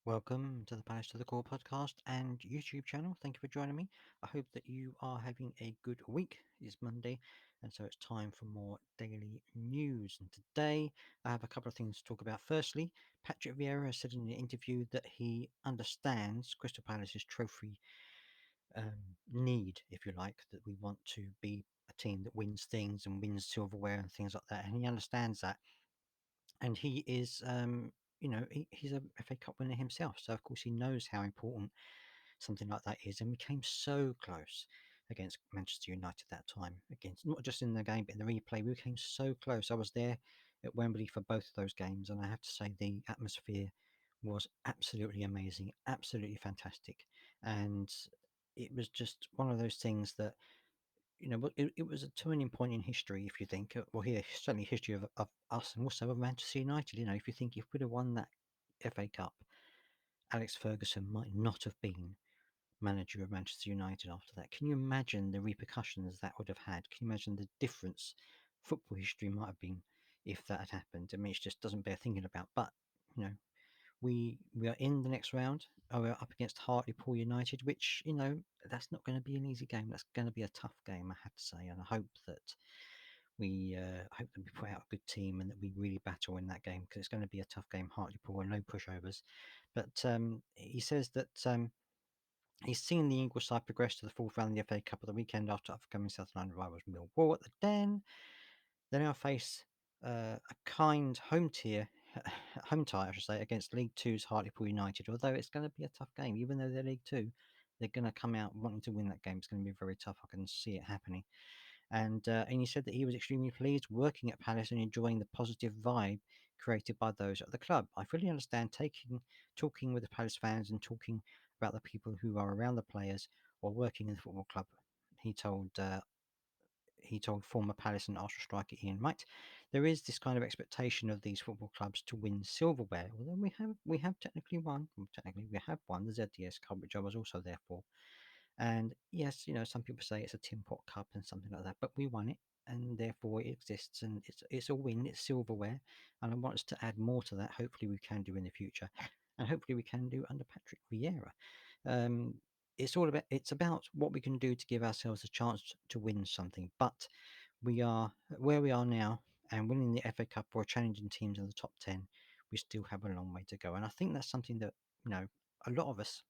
Welcome to the Palace to the Core podcast and YouTube channel. Thank you for joining me. I hope that you are having a good week. It's Monday, and so it's time for more daily news. And today I have a couple of things to talk about. Firstly, Patrick Vieira has said in an interview that he understands Crystal Palace's trophy need, if you like, that we want to be a team that wins things and wins silverware and things like that. And he understands that, and he is he's a FA Cup winner himself, so of course he knows how important something like that is. And we came so close against Manchester United that time, against not just in the game but in the replay. We came so close. I was there at Wembley for both of those games, and I have to say the atmosphere was absolutely amazing, absolutely fantastic. And it was just one of those things that, it was a turning point in history, if you think. Well, here, certainly history of us and also of Manchester United. If you think if we'd have won that FA Cup, Alex Ferguson might not have been manager of Manchester United after that. Can you imagine the repercussions that would have had? Can you imagine the difference football history might have been if that had happened? I mean, it just doesn't bear thinking about. But, you know, we are in the next round. We're up against Hartlepool United, which, that's not going to be an easy game. That's going to be a tough game, I have to say. And I hope that we put out a good team and that we really battle in that game, because it's going to be a tough game. Hartlepool and no pushovers. But he says that he's seen the English side progress to the fourth round of the FA Cup of the weekend after overcoming South London rivals Millwall at the Den. They now face a kind home tier, home tie, I should say, against League Two's Hartlepool United. Although it's going to be a tough game, even though they're League Two, they're going to come out wanting to win that game. It's going to be very tough. I can see it happening. And he said that he was extremely pleased working at Palace and enjoying the positive vibe created by those at the club. I fully understand talking with the Palace fans and talking about the people who are around the players or working in the football club. He told former Palace and Arsenal striker Ian Wright, there is this kind of expectation of these football clubs to win silverware. Although we have technically won. Well, technically, we have won the ZDS Cup, which I was also there for. And yes, some people say it's a tin pot cup and something like that, but we won it, and therefore it exists, and it's a win. It's silverware, and I want us to add more to that. Hopefully, we can do in the future, and hopefully we can do under Patrick Vieira. Um, it's about what we can do to give ourselves a chance to win something. But we are where we are now, and winning the FA Cup or challenging teams in the top 10. We still have a long way to go, and I think that's something that a lot of us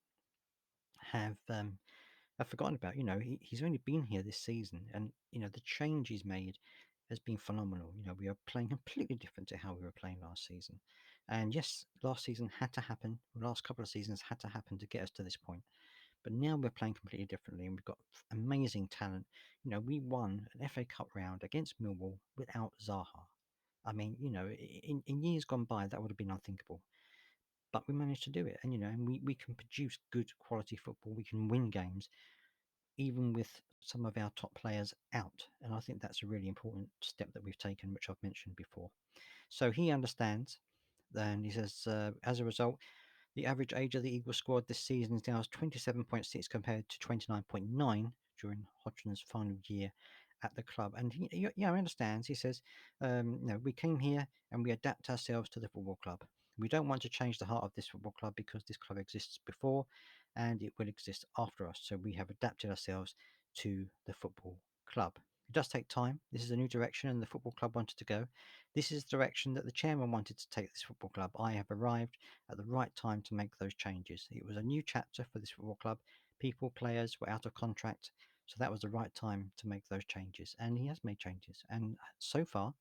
have. I've forgotten about. He's only been here this season, and the change he's made has been phenomenal. We are playing completely different to how we were playing last season. And yes, last season had to happen. The last couple of seasons had to happen to get us to this point. But now we're playing completely differently, and we've got amazing talent. We won an FA Cup round against Millwall without Zaha. I mean, in years gone by, that would have been unthinkable. But we managed to do it, and we can produce good quality football. We can win games even with some of our top players out. And I think that's a really important step that we've taken, which I've mentioned before. So he understands. And he says, as a result, the average age of the Eagles squad this season is now 27.6 compared to 29.9 during Hodgson's final year at the club. And he understands. He says, we came here and we adapt ourselves to the football club. We don't want to change the heart of this football club because this club exists before and it will exist after us. So we have adapted ourselves to the football club. It does take time. This is a new direction and the football club wanted to go. This is the direction that the chairman wanted to take this football club. I have arrived at the right time to make those changes. It was a new chapter for this football club. People, players were out of contract. So that was the right time to make those changes. And he has made changes. And so far,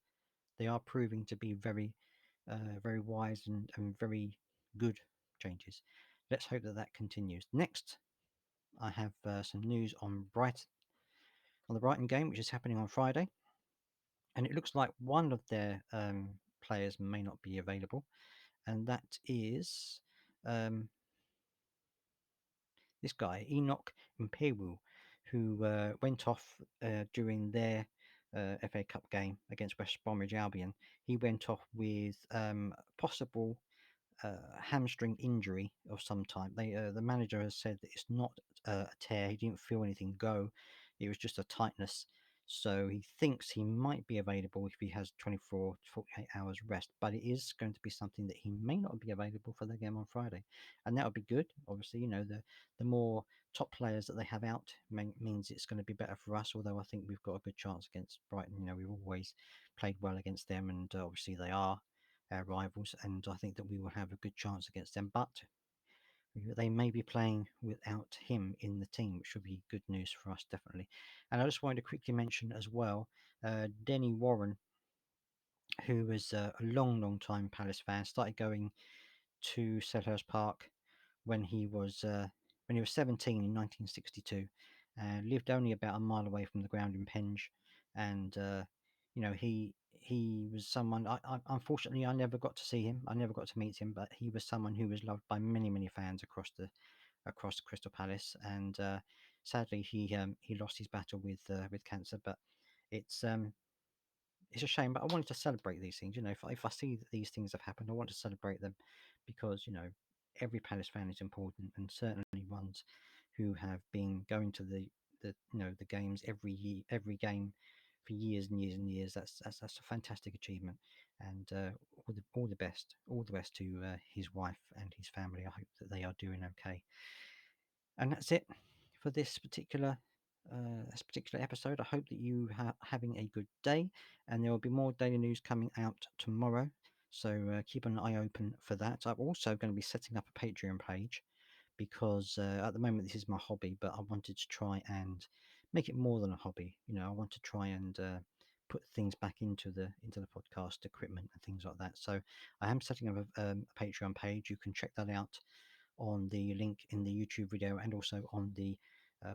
they are proving to be very, very wise and very good changes. Let's hope that that continues. Next, I have some news on the Brighton game, which is happening on Friday. And it looks like one of their players may not be available. And that is this guy, Enoch Mpewu, who went off during their FA Cup game against West Bromwich Albion. He went off with possible hamstring injury of some type. The manager has said that it's not a tear. He didn't feel anything go. It was just a tightness So he thinks he might be available if he has 24 to 48 hours rest, but it is going to be something that he may not be available for the game on Friday. And that would be good. Obviously, the more top players that they have out means it's going to be better for us, although I think we've got a good chance against Brighton. We've always played well against them, and obviously they are our rivals, and I think that we will have a good chance against them. But they may be playing without him in the team, which would be good news for us, definitely. And I just wanted to quickly mention as well Denny Warren, who was a long, long time Palace fan, started going to Selhurst Park when he was 17 in 1962, and lived only about a mile away from the ground in Penge. And he was someone. Unfortunately, I never got to see him. I never got to meet him, but he was someone who was loved by many, many fans across Crystal Palace. And sadly, he lost his battle with cancer. But it's um, it's a shame, but I wanted to celebrate these things. If I see that these things have happened, I want to celebrate them because every Palace fan is important, and certainly ones who have been going to the games every game for years and years and years. That's a fantastic achievement, and all the best to his wife and his family. I hope that they are doing okay. And that's it for this particular episode. I hope that you are having a good day, and there will be more daily news coming out tomorrow. So keep an eye open for that. I'm also going to be setting up a Patreon page because at the moment this is my hobby, but I wanted to try and make it more than a hobby. I want to try and put things back into the podcast equipment and things like that. So I am setting up a Patreon page. You can check that out on the link in the YouTube video and also on the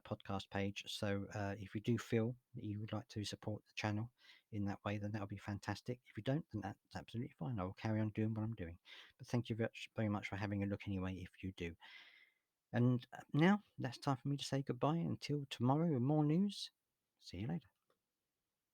podcast page. So if you do feel that you would like to support the channel in that way, then that would be fantastic. If you don't, then that's absolutely fine. I will carry on doing what I'm doing. But thank you very much for having a look anyway, if you do. And now that's time for me to say goodbye until tomorrow with more news. See you later.